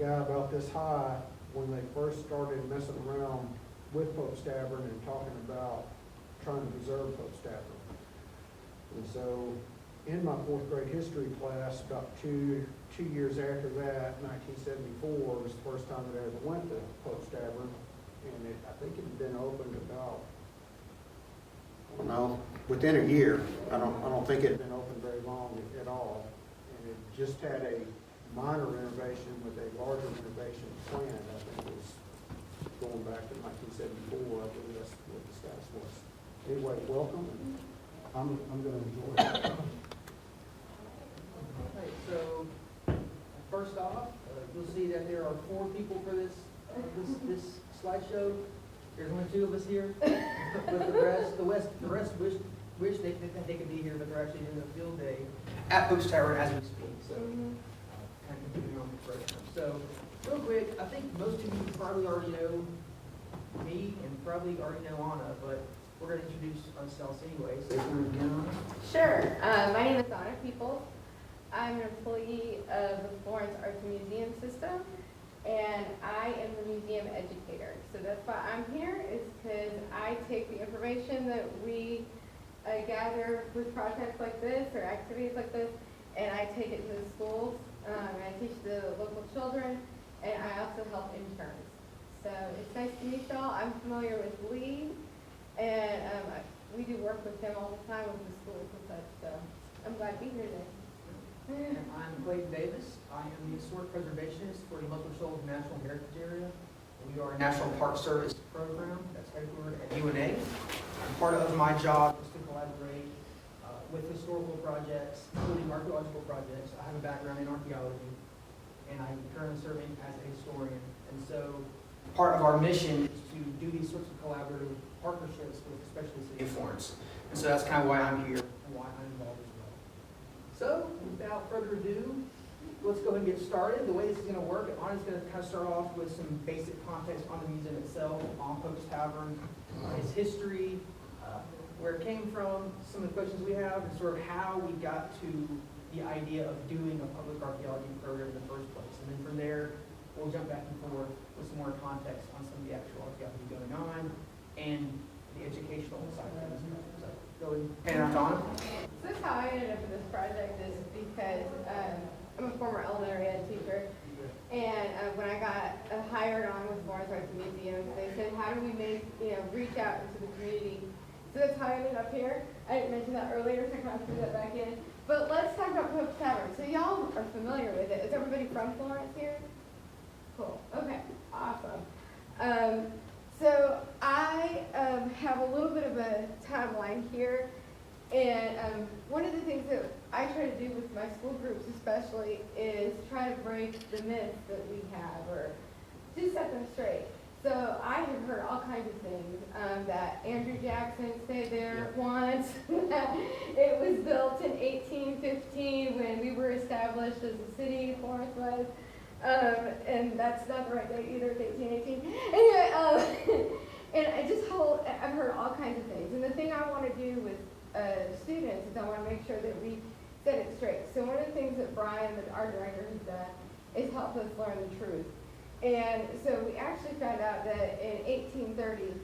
guy about this high when they first started messing around with Pope's Tavern and talking about trying to preserve Pope's Tavern. And so in my fourth grade history class, about two years after that, 1974, was the first time that I ever went to Pope's Tavern. And I think it had been opened about, I don't know, within a year. I don't think it had been open very long at all. And it just had a minor renovation with a larger renovation planned. I think it was going back to 1974. I believe that's what the status was. Anyway, welcome. And I'm going to enjoy it. Okay, so first off, you'll see that there are 4 people for this slideshow. There's only 2 of us here. With the rest wish they could be here, but they're actually doing a field day at Pope's Tavern as we speak. So, kind of continuing on with the program. So, real quick, I think most of you probably already know me and probably already know Anna, but we're going to introduce ourselves anyway. So, if you want to begin, Anna? Sure. My name is Anna Peoples. I'm an employee of the Florence Arts and Museum System, and I am the museum educator. So that's why I'm here, is because I take the information that we gather with projects like this or activities like this, and I take it to the schools, and I teach the local children, and I also help interns. So it's nice to meet y'all. I'm familiar with Lee, and we do work with him all the time with the schools and such, so I'm glad to be here today. And I'm Clayton Davis. I am the historic preservationist for the Muscle Shoals National Heritage Area. We are a National Park Service program that's headquartered at UNA. And part of my job is to collaborate with historical projects, including archaeological projects. I have a background in archaeology, and I'm currently serving as a historian. And so part of our mission is to do these sorts of collaborative partnerships with especially the city of Florence. And so that's kind of why I'm here and why I'm involved as well. So, without further ado, let's go ahead and get started. The way this is going to work, Anna's going to kind of start off with some basic context on the museum itself, on Pope's Tavern, its history, where it came from, some of the questions we have, and sort of how we got to the idea of doing a public archaeology program in the first place. And then from there, we'll jump back and forth with some more context on some of the actual archaeology going on and the educational side of things. So, go ahead and hand it off to Anna. So that's how I ended up in this project, is because I'm a former elementary ed teacher, and when I got hired on with Florence Arts and Museums, they said, how do we reach out into the community? So that's how I ended up here. I didn't mention that earlier, so I kind of threw that back in. But let's talk about Pope's Tavern. So y'all are familiar with it. Is everybody from Florence here? Cool. Okay. Awesome. So I have a little bit of a timeline here. And one of the things that I try to do with my school groups especially is try to break the myths that we have, or just set them straight. So I have heard all kinds of things, that Andrew Jackson stayed there once, that it was built in 1815 when we were established as a city, Florence was, and that's not the right date either, it's 1818. Anyway, and I've heard all kinds of things. And the thing I want to do with students is I want to make sure that we set it straight. So one of the things that Brian, our director, has done is help us learn the truth. And so we actually found out that in 1830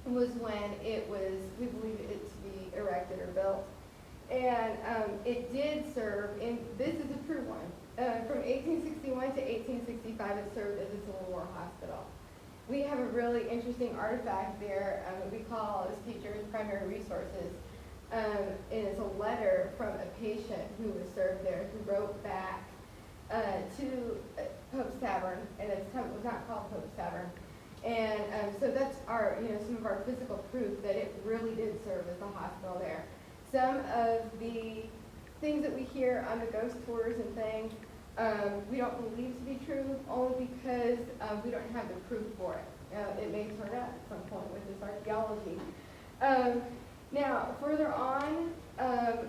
was when it was, we believe it to be erected or built. And it did serve, and this is a true one, from 1861 to 1865 it served as a Civil War hospital. We have a really interesting artifact there that we call, as teachers, primary resources. And it's a letter from a patient who was served there, who wrote back to Pope's Tavern, and at the time it was not called Pope's Tavern. And so that's our, some of our physical proof that it really did serve as a hospital there. Some of the things that we hear on the ghost tours and things, we don't believe to be true, only because we don't have the proof for it. It may turn up at some point with this archaeology. Now, further on,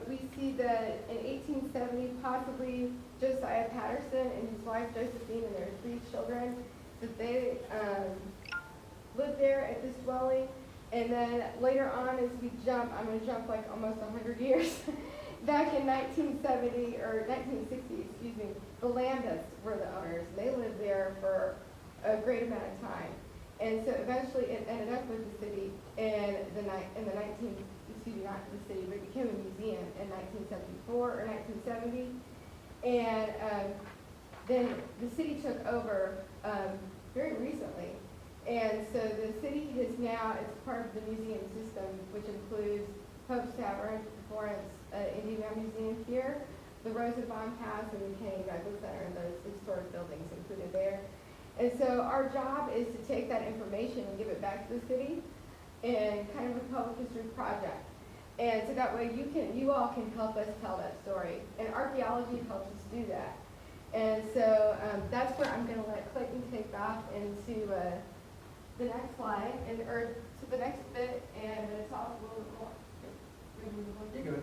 we see that in 1870, possibly Josiah Patterson and his wife Josephine and their 3 children, that they lived there at this dwelling. And then later on, as we jump, I'm going to jump like almost 100 years, back in 1970, or 1960, excuse me, the Lambists were the owners. They lived there for a great amount of time. And so eventually it ended up with the city in the 19, excuse me, not the city, but it became a museum in 1974 or 1970. And then the city took over very recently. And so the city is now, it's part of the museum system, which includes Pope's Tavern, Florence Indian Museum here, the Rosenbaum Pass, and the Kenny Douglas Center, and those historic buildings included there. And so our job is to take that information and give it back to the city in kind of a public history project. And so that way you all can help us tell that story. And archaeology helps us do that. And so that's where I'm going to let Clayton take off into the next slide, or to the next bit, and I'm going to talk a little bit more. You're good.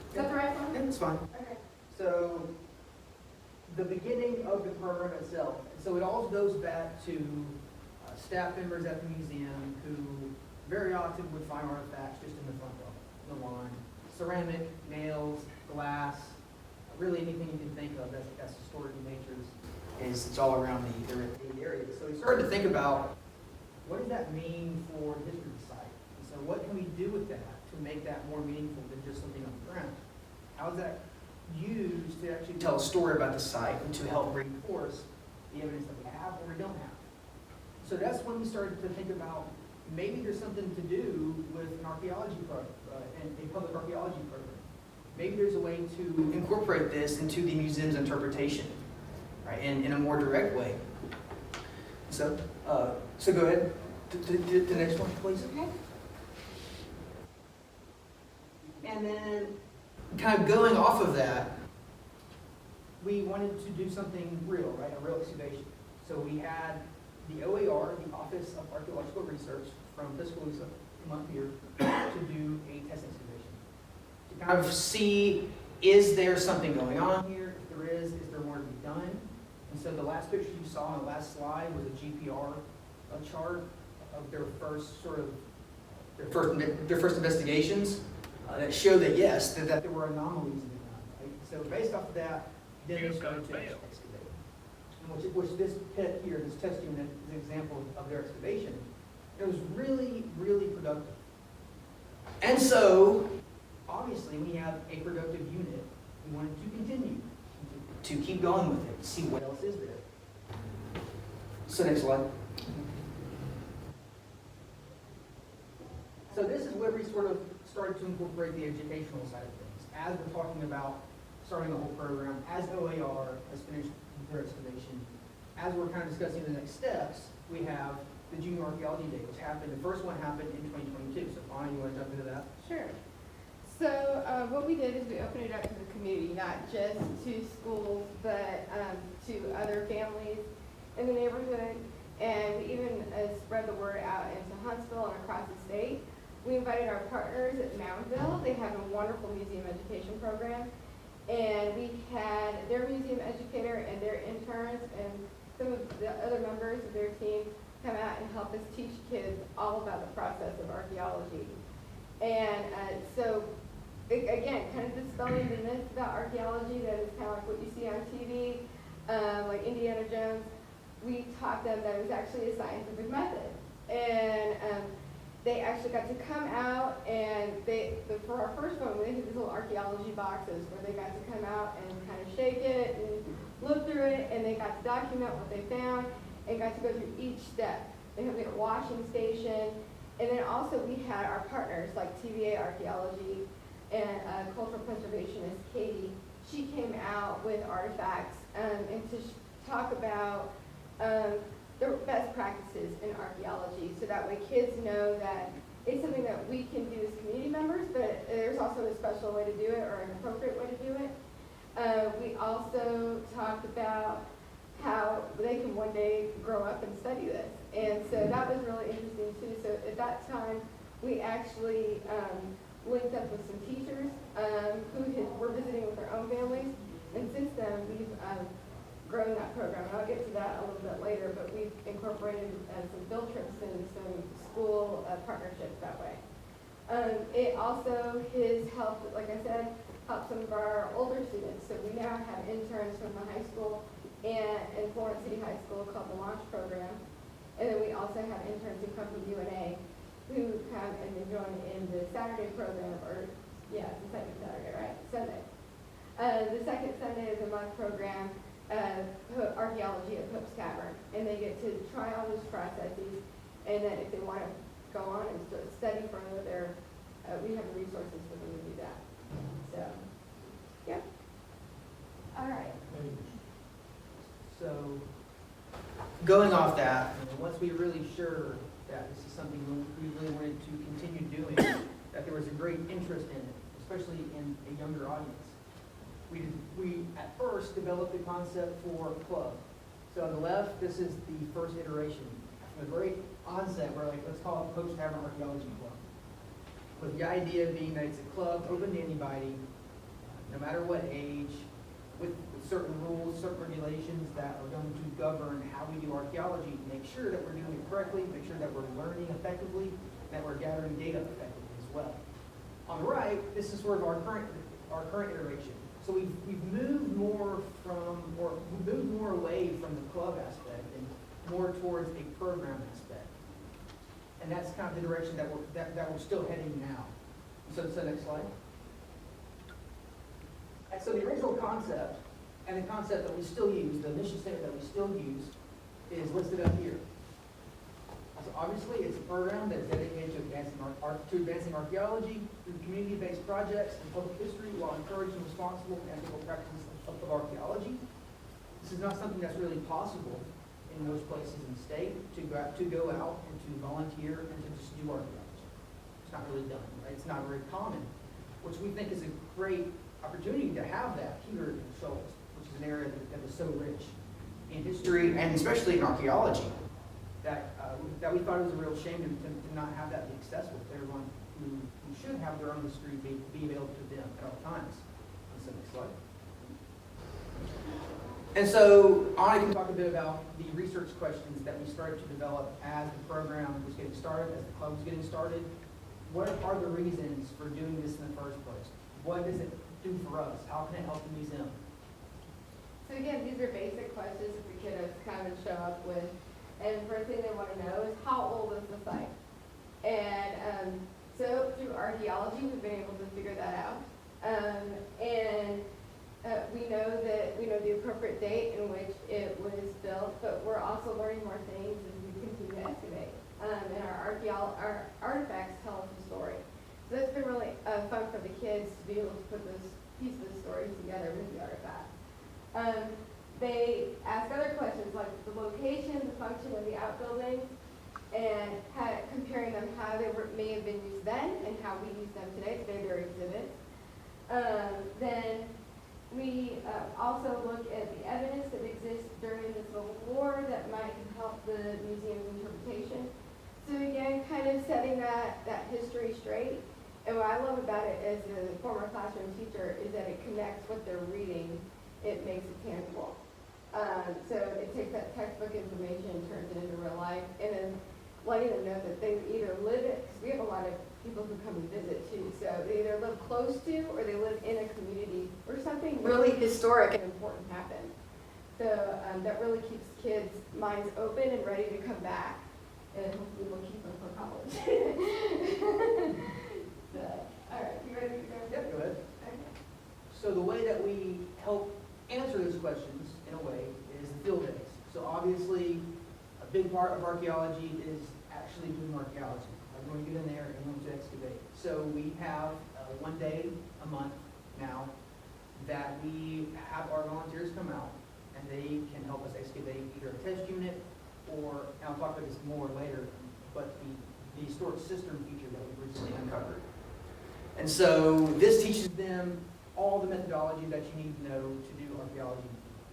Is that the right one? Yeah, it's fine. Okay. So, the beginning of the program itself. So it all goes back to staff members at the museum who very often would find artifacts just in the front door, the lawn. Ceramic, nails, glass, really anything you can think of that's historic in nature is it's all around the area. So we started to think about what does that mean for the history of the site? And so what can we do with that to make that more meaningful than just something on the ground? How is that used to actually tell a story about the site and to help reinforce the evidence that we have or we don't have? So that's when we started to think about maybe there's something to do with an archaeology program, a public archaeology program. Maybe there's a way to incorporate this into the museum's interpretation, right, in a more direct way. So go ahead to the next one, please. Okay. And then, kind of going off of that, we wanted to do something real, right, a real excavation. So we had the OAR, the Office of Archaeological Research, from Tuscaloosa, Montpelier, to do a test excavation. To kind of see, is there something going on here? If there is there more to be done? And so the last picture you saw on the last slide was a GPR chart of their first their first investigations that showed that yes, that there were anomalies in the ground. Right? So based off of that, then they started to excavate. And which this pit here, this test unit, is an example of their excavation. It was really, really productive. And so, obviously, when you have a productive unit, we wanted to continue to keep going with it, see what else is there. So next slide. So this is where we sort of started to incorporate the educational side of things. As we're talking about starting the whole program, as OAR has finished their excavation, as we're kind of discussing the next steps, we have the Junior Archaeology Day, which happened, the first one happened in 2022. So Fauna, you want to jump into that? Sure. So what we did is we opened it up to the community, not just to schools, but to other families in the neighborhood. And we even spread the word out into Huntsville and across the state. We invited our partners at Mountville. They have a wonderful museum education program. And we had their museum educator and their interns and some of the other members of their team come out and help us teach kids all about the process of archaeology. And so, again, kind of dispelling the myths about archaeology that is kind of like what you see on TV, like Indiana Jones. We taught them that it was actually a scientific method. And they actually got to come out and for our first one, we did these little archaeology boxes where they got to come out and kind of shake it and look through it, and they got to document what they found and got to go through each step. They had a washing station, and then also we had our partners like TVA Archaeology and cultural preservationist Katie. She came out with artifacts and to talk about the best practices in archaeology, so that way kids know that it's something that we can do as community members, but there's also a special way to do it or an appropriate way to do it. We also talked about how they can one day grow up and study this. And so that was really interesting too. So at that time, we actually linked up with some teachers who were visiting with their own families. And since then, we've grown that program. And I'll get to that a little bit later, but we've incorporated some field trips and some school partnerships that way. It also has helped, like I said, help some of our older students. So we now have interns from the high school and Florence City High School called the Launch Program. And then we also have interns who come from UNA who come and they join in the Saturday program, or yeah, it's the second Saturday, right? Sunday. The second Sunday is a month program, archaeology at Pope's Tavern. And they get to try all those processes, and then if they want to go on and study further, we have the resources for them to do that. So, yeah. All right. So, going off that, once we were really sure that this is something we really wanted to continue doing, that there was a great interest in it, especially in a younger audience, we at first developed the concept for a club. So on the left, this is the first iteration. From the very onset, we're like, let's call it Pope's Tavern Archaeology Club. With the idea being that it's a club open to anybody, no matter what age, with certain rules, certain regulations that are going to govern how we do archaeology, make sure that we're doing it correctly, make sure that we're learning effectively, that we're gathering data effectively as well. On the right, this is sort of our current iteration. So we've moved more away from the club aspect and more towards a program aspect. And that's kind of the direction that we're still heading now. So next slide. And so the original concept, and the concept that we still use, the mission statement that we still use, is listed up here. So obviously, it's a program that's dedicated to advancing archaeology through community-based projects and public history while encouraging responsible and ethical practices of archaeology. This is not something that's really possible in most places in the state, to go out and to volunteer and to just do archaeology. It's not really done, right? It's not very common, which we think is a great opportunity to have that here in Shoals, which is an area that is so rich in history and especially in archaeology, that we thought it was a real shame to not have that be accessible to everyone who should have their own history be available to them at all times. So next slide. And so I can talk a bit about the research questions that we started to develop as the program was getting started, as the club was getting started. What are the reasons for doing this in the first place? What does it do for us? How can it help the museum? So again, these are basic questions that the kiddos come and show up with. And the first thing they want to know is, how old is the site? And so through archaeology, we've been able to figure that out. We know the appropriate date in which it was built, but we're also learning more things as we continue to excavate. And our artifacts tell us a story. So it's been really fun for the kids to be able to put those pieces of stories together with the artifacts. They ask other questions like the location, the function of the outbuildings, and comparing them how they may have been used then and how we use them today. So they're their exhibits. Then we also look at the evidence that exists during the Civil War that might help the museum's interpretation. So again, kind of setting that history straight. And what I love about it as a former classroom teacher is that it connects what they're reading. It makes it tangible. So it takes that textbook information and turns it into real life, and then letting them know that they either live it, because we have a lot of people who come and visit too, so they either live close to or they live in a community where something really historic and important happened. So that really keeps kids' minds open and ready to come back, and hopefully we'll keep them for college. So, all right, you ready to go? Yep, go ahead. Okay. So the way that we help answer those questions, in a way, is the field days. So obviously, a big part of archaeology is actually doing archaeology. I'm going to get in there and going to excavate. So we have one day a month now that we have our volunteers come out, and they can help us excavate either a test unit or, and I'll talk about this more later, but the historic cistern feature that we recently uncovered. And so this teaches them all the methodology that you need to know to do archaeology.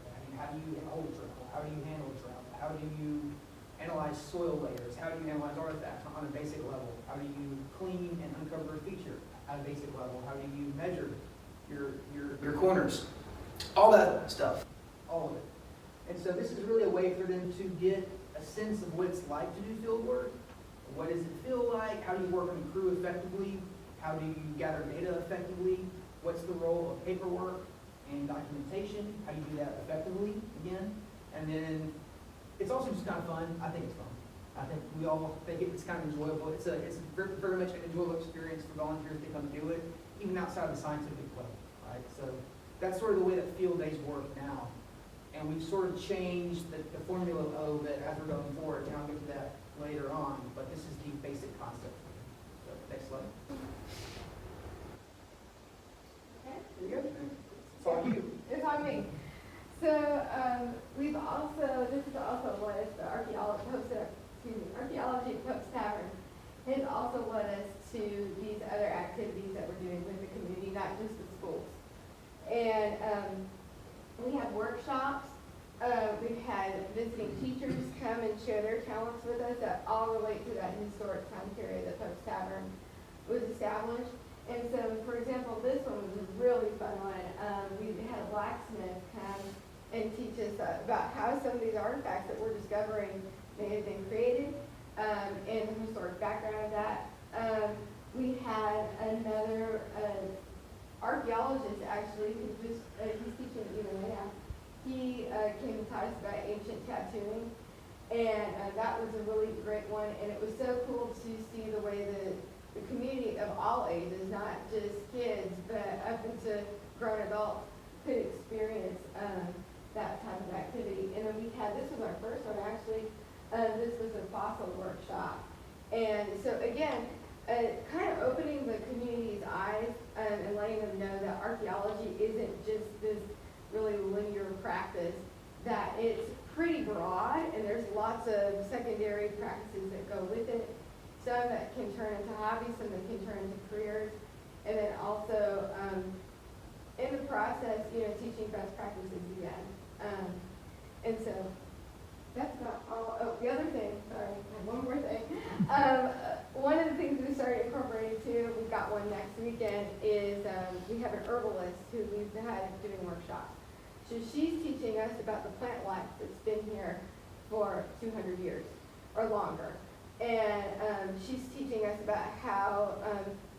I mean, how do you hold travel? How do you handle travel? How do you analyze soil layers? How do you analyze artifacts on a basic level? How do you clean and uncover a feature at a basic level? How do you measure your corners? All that stuff, all of it. And so this is really a way for them to get a sense of what it's like to do field work, What does it feel like? How do you work on a crew effectively? How do you gather data effectively? What's the role of paperwork and documentation? How do you do that effectively, again? And then it's also just kind of fun. I think it's fun. I think we all think it's kind of enjoyable. It's very much an enjoyable experience for volunteers to come do it, even outside of the scientific level, right? So that's sort of the way that field days work now. And we've sort of changed the formula a little bit as we're going forward, and I'll get to that later on, but this is the basic concept. So, next slide. Okay. There you go. It's all you. It's on me. So, we've also, this is also what is the Archaeology at Pope's Tavern has also led us to these other activities that we're doing with the community, not just the schools. And we have workshops. We've had visiting teachers come and share their talents with us that all relate to that historic time period that Pope's Tavern was established. And so, for example, this one was a really fun one. We had a blacksmith come and teach us about how some of these artifacts that we're discovering may have been created, and the historic background of that. We had another archaeologist, actually, who just, he's teaching even now. He came and taught us about ancient tattooing, and that was a really great one, and it was so cool to see the way that the community of all ages, not just kids, but up into grown adults, could experience that type of activity. And then we had, this was our first one actually, this was a fossil workshop. And so again, kind of opening the community's eyes and letting them know that archaeology isn't just this really linear practice, that it's pretty broad and there's lots of secondary practices that go with it. Some that can turn into hobbies, some that can turn into careers, and then also in the process, teaching best practices again. And so that's about all. Oh, the other thing, sorry, one more thing. One of the things we started incorporating too, we've got one next weekend, is we have an herbalist who we've had doing workshops. So she's teaching us about the plant life that's been here for 200 years or longer. And she's teaching us about how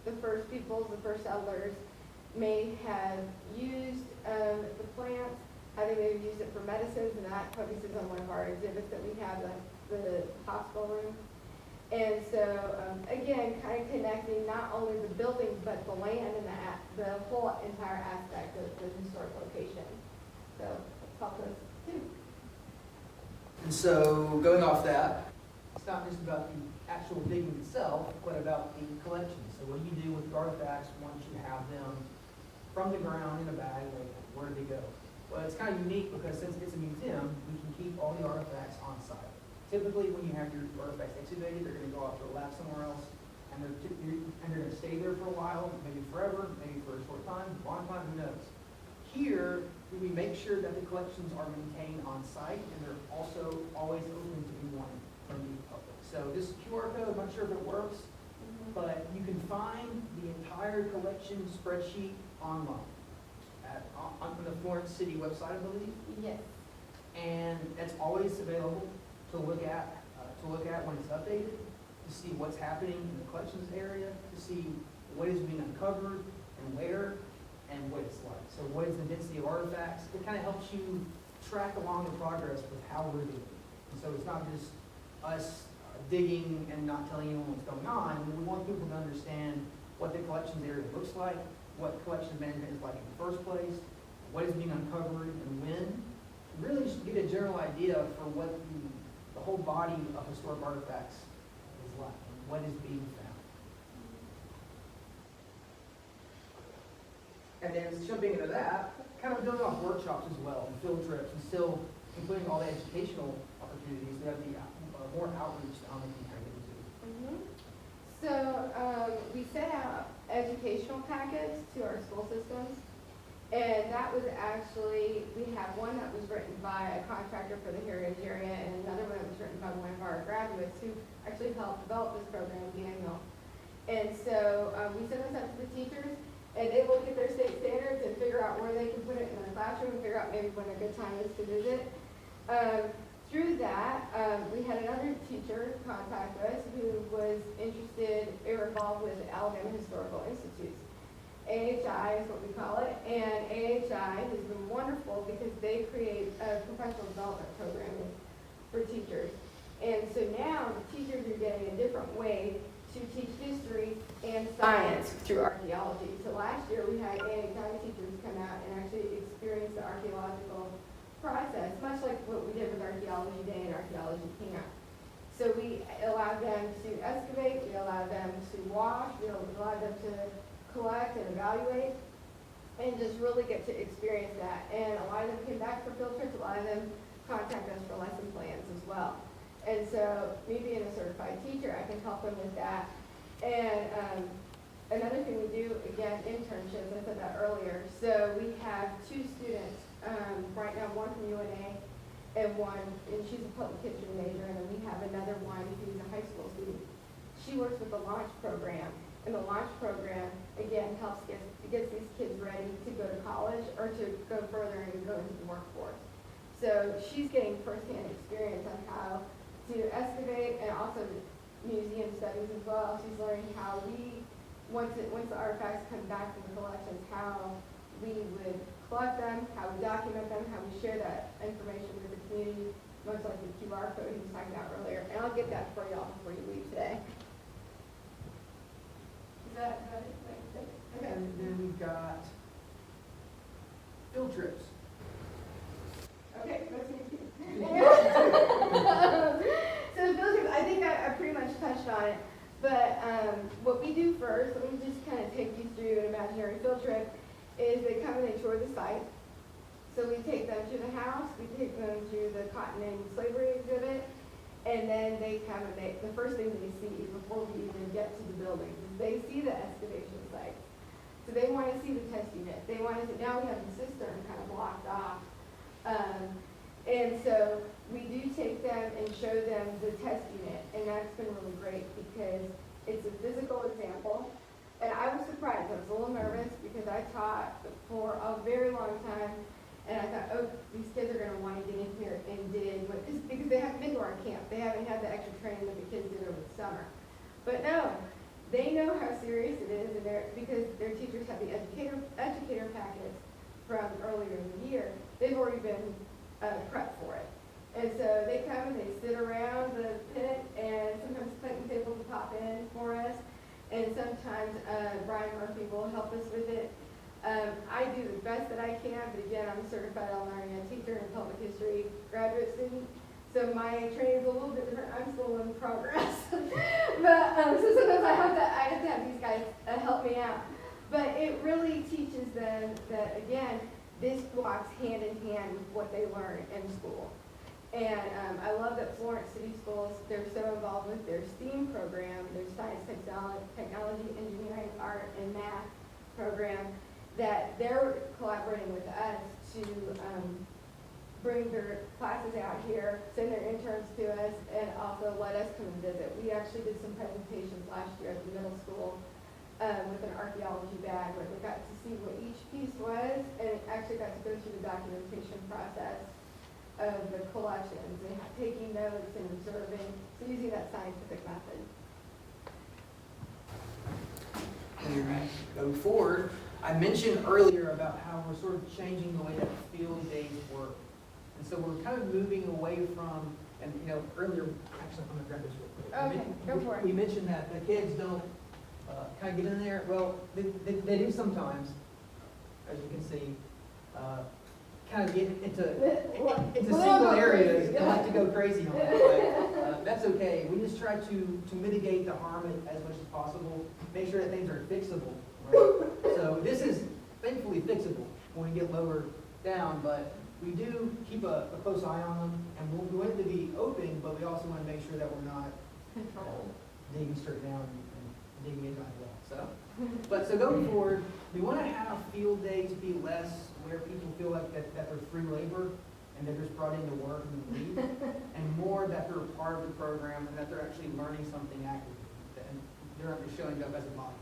the first peoples, the first settlers, may have used the plants, how they may have used it for medicines, and that focuses on one of our exhibits that we have, the hospital room. And so, again, kind of connecting not only the buildings, but the land and the whole entire aspect of the historic location. So, that's helped us too. And so, going off that, it's not just about the actual digging itself, but about the collection. So what do you do with the artifacts once you have them from the ground in a bag? Like, where do they go? Well, it's kind of unique because since it's a museum, we can keep all the artifacts on site. Typically, when you have your artifacts excavated, they're going to go off to a lab somewhere else, and they're going to stay there for a while, maybe forever, maybe for a short time, a long time, who knows. Here, we make sure that the collections are maintained on site, and they're also always open to anyone from the public. So this QR code, I'm not sure if it works, but you can find the entire collection spreadsheet online on the Florence City website, I believe. Yes. And it's always available to look at when it's updated, to see what's happening in the collections area, to see what is being uncovered and where, and what it's like. So what is the density of artifacts? It kind of helps you track along the progress with how we're doing. And so it's not just us digging and not telling anyone what's going on. We want people to understand what the collections area looks like, what collection management is like in the first place, what is being uncovered and when. Really just get a general idea for what the whole body of historic artifacts is like and what is being found. And then jumping into that, kind of building off workshops as well, and field trips, and still including all the educational opportunities. We have the more outreach that I'm going to get into. So we sent out educational packets to our school systems, and that was actually, we have one that was written by a contractor for the heritage area, and another one that was written by one of our graduates who actually helped develop this program, Daniel. And so we send those out to the teachers, and they look at their state standards and figure out where they can put it in their classroom, and figure out maybe when a good time is to visit. through that, we had another teacher contact us who was interested or involved with Alabama Historical Institutes. AHI is what we call it, and AHI has been wonderful because they create a professional development program for teachers. And so now the teachers are getting a different way to teach history and science through archaeology. So last year we had AHI teachers come out and actually experience the archaeological process, much like what we did with Archaeology Day and Archaeology Camp. So we allowed them to excavate, we allowed them to wash, we allowed them to collect and evaluate, and just really get to experience that. And a lot of them came back for field trips, a lot of them contact us for lesson plans as well. And so me being a certified teacher, I can help them with that. And another thing we do, again, internships, I said that earlier. So we have 2 students, right now, one from UNA and she's a public history major, and then we have another one who's a high school student. She works with the launch program, and the launch program, again, gets these kids ready to go to college or to go further and go into the workforce. So she's getting firsthand experience on how to excavate, and also museum studies as well. She's learning how once the artifacts come back from the collections, how we would collect them, how we document them, how we share that information with the community, much like the QR code he was talking about earlier. And I'll get that for y'all before you leave today. Is that it? Okay. And then we've got field trips. Okay, that's me too. So the field trips, I think I pretty much touched on it. But what we do first, let me just kind of take you through an imaginary field trip, is they come and they tour the site. So we take them to the house, we take them to the cotton and slavery exhibit, and then they come and the first thing they see before we even get to the building is they see the excavation site. So they want to see the test unit. They want to see, now we have the cistern kind of blocked off. And so we do take them and show them the test unit, and that's been really great because it's a physical example. And I was surprised, I was a little nervous because I taught for a very long time, and I thought, oh, these kids are gonna wanna get in here and dig, because they haven't been to our camp, they haven't had the extra training that the kids did over the summer. But no, they know how serious it is, and because their teachers have the educator packets from earlier in the year, they've already been prepped for it. And so they come and they sit around the pit, and sometimes Clayton's able to pop in for us. And sometimes Brian Murphy will help us with it. I do the best that I can, but again, I'm a certified elementary teacher and public history graduate student, so my training is a little bit different. I'm still in progress. But so sometimes I have to have these guys help me out. But it really teaches them that, again, this walks hand in hand with what they learn in school. And I love that Florence City Schools, they're so involved with their STEAM program, their science, technology, engineering, art, and math program, that they're collaborating with us to bring their classes out here, send their interns to us, and also let us come and visit. We actually did some presentations last year at the middle school with an archaeology bag, where we got to see what each piece was, and actually got to go through the documentation process of the collections and taking notes and observing, so using that scientific method. And going forward, I mentioned earlier about how we're sort of changing the way that field days work. And so we're kind of moving away from, and earlier, actually I'm gonna grab this real quick. Okay, go for it. We mentioned that the kids don't kind of get in there. Well, they do sometimes, as you can see. Kind of get into single areas and like to go crazy on that, but that's okay. We just try to mitigate the harm as much as possible, make sure that things are fixable, right? So this is thankfully fixable when we get lower down, but we do keep a close eye on them, and we want it to be open, but we also want to make sure that we're not digging straight down and digging into it well. So going forward, we want to have field days be less where people feel like that they're free labor and they're just brought in to work and leave, and more that they're a part of the program and that they're actually learning something actively, and they're not just showing up as a body.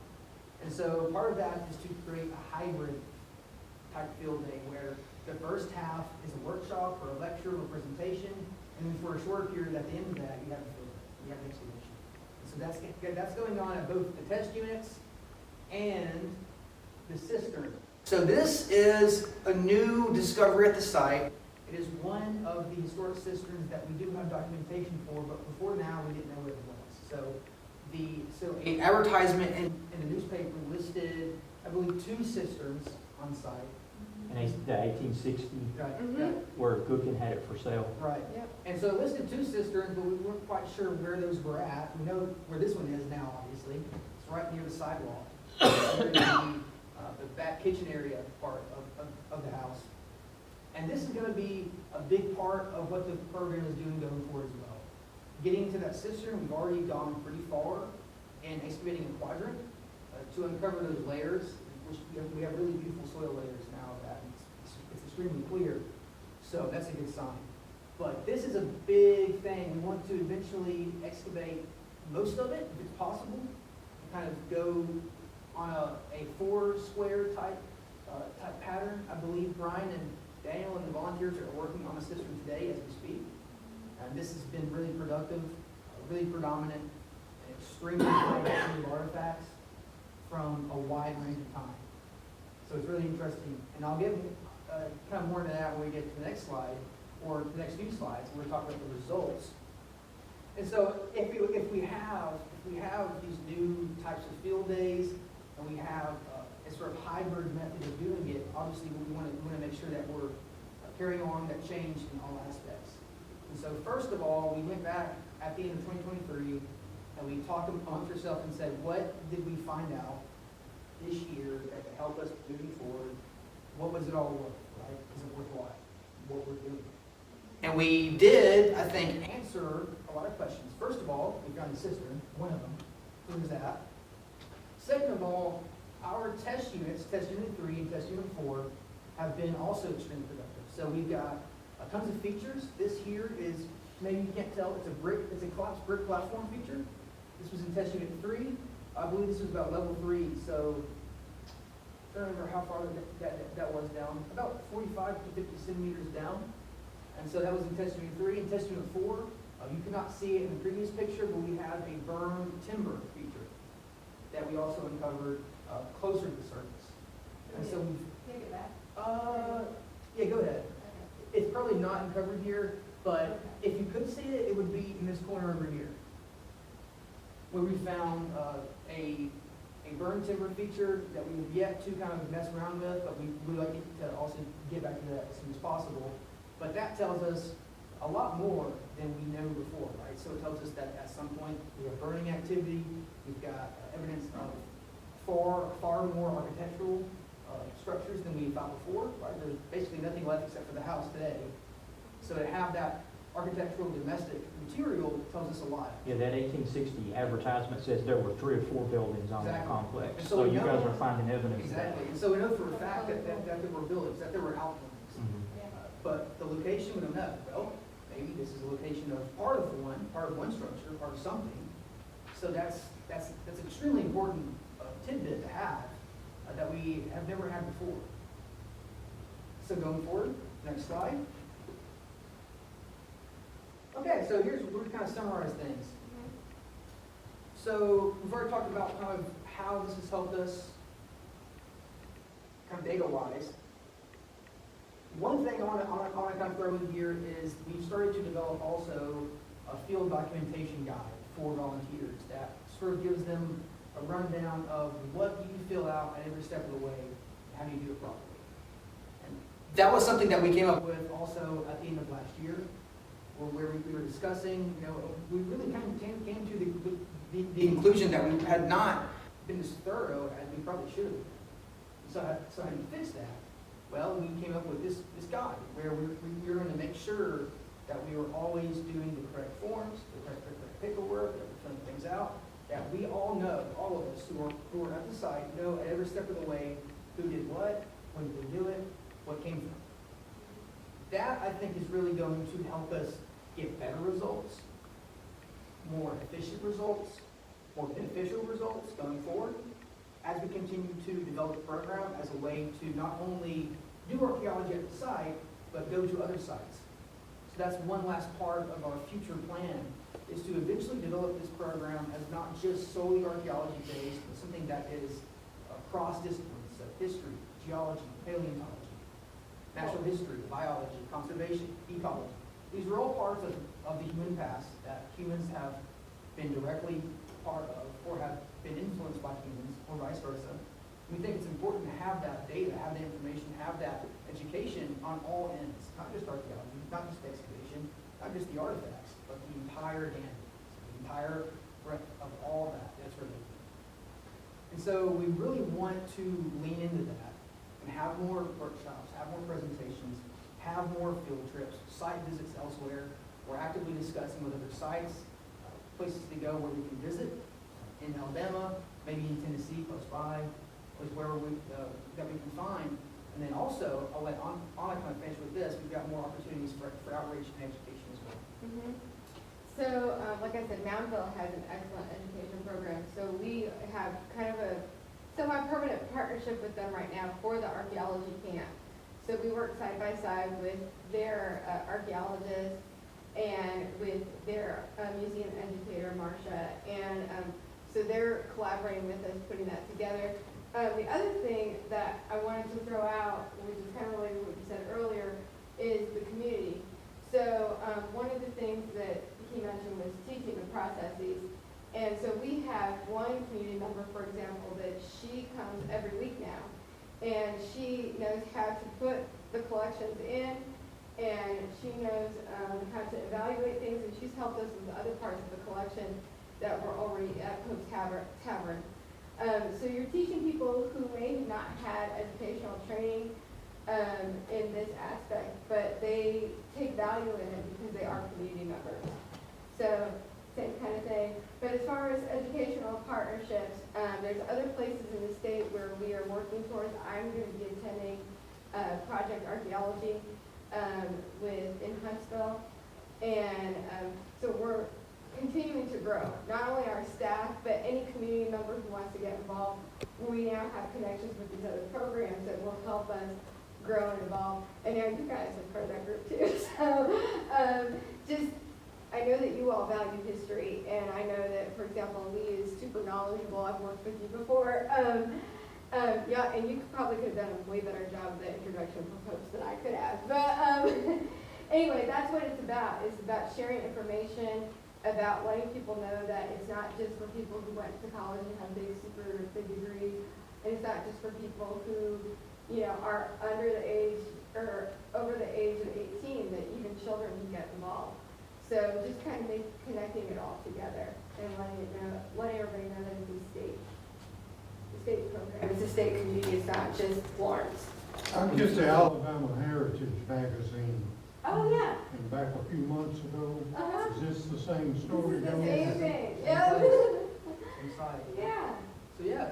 And so part of that is to create a hybrid type field day where the first half is a workshop or a lecture or presentation, And then for a short period at the end of that, you have an excavation. So that's going on at both the test units and the cistern. So this is a new discovery at the site. It is one of the historic cisterns that we do have documentation for, but before now we didn't know where it was. So an advertisement in the newspaper listed, I believe, 2 cisterns on site. And the 1860, Right. Mhm. where Cookin had it for sale. Right. Yep. And so it listed 2 cisterns, but we weren't quite sure where those were at. We know where this one is now, obviously. It's right near the sidewalk. Near the back kitchen area part of the house. And this is going to be a big part of what the program is doing going forward as well. Getting to that cistern, we've already gone pretty far in excavating a quadrant to uncover those layers, which we have really beautiful soil layers now of that. It's extremely clear, so that's a good sign. But this is a big thing. We want to eventually excavate most of it, if it's possible, and kind of go on a 4 square type pattern. I believe Brian and Daniel and the volunteers are working on a cistern today as we speak. And this has been really productive, really predominant, and extremely high quality of artifacts from a wide range of time. So it's really interesting. And I'll get kind of more into that when we get to the next slide, or the next few slides, when we talk about the results. And so if we have these new types of field days, and we have a sort of hybrid method of doing it, obviously we want to make sure that we're carrying on that change in all aspects. And so first of all, we went back at the end of 2023, and we talked amongst ourselves and said, what did we find out this year that could help us moving forward? What was it all worth, right? Is it worthwhile, what we're doing? And we did, I think, answer a lot of questions. First of all, we found the cistern, one of them. Who was that? Second of all, our test units, test unit 3 and test unit 4, have been also extremely productive. So we've got tons of features. This here is, maybe you can't tell, it's a collapsed brick platform feature. This was in test unit 3. I believe this was about level 3. So I don't remember how far that was down. About 45 to 50 centimeters down. And so that was in test unit 3. In test unit 4, you cannot see it in the previous picture, but we have a burned timber feature that we also uncovered closer to the surface. And so we've... Take it back. Yeah, go ahead. It's probably not uncovered here, but if you could see it, it would be in this corner over here, where we found a burned timber feature that we have yet to kind of mess around with, but we would like to also get back to that as soon as possible. But that tells us a lot more than we knew before, right? So it tells us that at some point we have burning activity, we've got evidence of far more architectural structures than we thought before, right? There's basically nothing left except for the house today. So to have that architectural domestic material tells us a lot. Yeah, that 1860 advertisement says there were 3 or 4 buildings on that Exactly. complex. And So we you know- guys are finding evidence of that. Exactly. And so we know for a fact that there were buildings, that there were outbuildings. Mhm. But the location, we don't know. Well, maybe this is a location of part of one structure, part of something. So that's an extremely important tidbit to have that we have never had before. So going forward, next slide. Okay, so we're kind of summarize things. So we've already talked about kind of how this has helped us kind of data-wise. One thing I want to kind of throw in here is we've started to develop also a field documentation guide for volunteers that sort of gives them a rundown of what do you fill out at every step of the way, and how do you do it properly. And that was something that we came up with also at the end of last year, where we were discussing, we really kind of came to the conclusion that we had not been as thorough as we probably should have. So how do you fix that? Well, we came up with this guide where we were going to make sure that we were always doing the correct forms, the correct paperwork, that we're filling things out, that we all know, all of us who are at the site, know at every step of the way who did what, when did they do it, what came from. That, I think, is really going to help us get better results, more efficient results, more beneficial results going forward, as we continue to develop the program as a way to not only do archaeology at the site, but go to other sites. So that's one last part of our future plan, is to eventually develop this program as not just solely archaeology based, but something that is cross disciplines, so history, geology, paleontology, natural history, biology, conservation, ecology. These are all parts of the human past that humans have been directly part of or have been influenced by humans or vice versa. We think it's important to have that data, have the information, have that education on all ends, not just archaeology, not just excavation, not just the artifacts, but the entire dam, the entire breadth of all that that's related. And so we really want to lean into that and have more workshops, have more presentations, have more field trips, site visits elsewhere. We're actively discussing with other sites, places to go where we can visit in Alabama, maybe in Tennessee, close by, is where that we can find. And then also, I'll let Anna kind of finish with this, we've got more opportunities for outreach and education as well. Mhm. So, like I said, Moundville has an excellent education program. So we have kind of a semi-permanent partnership with them right now for the archaeology camp. So we work side by side with their archaeologists and with their museum educator, Marcia. And so they're collaborating with us, putting that together. The other thing that I wanted to throw out, which is kind of related to what you said earlier, is the community. So one of the things that he mentioned was teaching the processes. And so we have one community member, for example, that she comes every week now. And she knows how to put the collections in, and she knows how to evaluate things, and she's helped us with the other parts of the collection that were already at Pope's Tavern. So you're teaching people who may have not had educational training in this aspect, but they take value in it because they are community members. So same kind of thing. But as far as educational partnerships, there's other places in the state where we are working towards. I'm going to be attending Project Archaeology in Huntsville. And so we're continuing to grow, not only our staff, but any community member who wants to get involved. We now have connections with these other programs that will help us grow and evolve. And now you guys are part of that group too. So I know that you all value history, and I know that, for example, Lee is super knowledgeable. I've worked with you before. Yeah, and you probably could have done a way better job of the introduction for folks than I could have. But anyway, that's what it's about. It's about sharing information, about letting people know that it's not just for people who went to college and have super big degrees, and it's not just for people who, are under the age or over the age of 18, that even children can get involved. So just kind of connecting it all together and letting everybody know that it's a state program. It's a state community. It's not just Florence. I get the Alabama Heritage magazine. Oh yeah. And back a few months ago, Uh-huh. is this the same story? This is the going same on? thing. Yeah. Inside. Yeah. So yeah,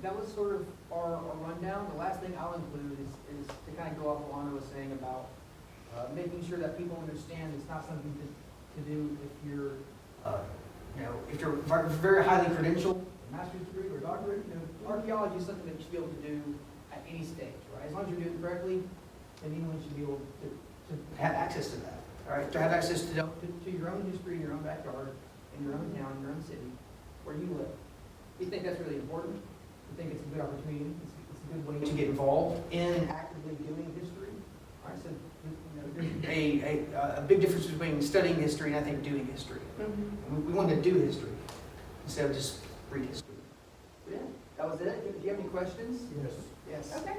that was sort of our rundown. The last thing I'll include is to kind of go off what Anna was saying about making sure that people understand it's not something to do if you're, if you're very highly credentialed, a master's degree or a doctorate. Archaeology is something that you should be able to do at any stage, right? As long as you're doing it correctly, then anyone should be able to have access to that, all right? To have access to your own history, your own backyard, in your own town, your own city, where you live. We think that's really important. We think it's a good opportunity. It's a good way to get involved in actively doing history. All right, so there's a big difference between studying history and I think doing history. Mm-hmm. We want to do history instead of just read history. Yeah, that was it. Do you have any questions? Yes. Yes. Okay.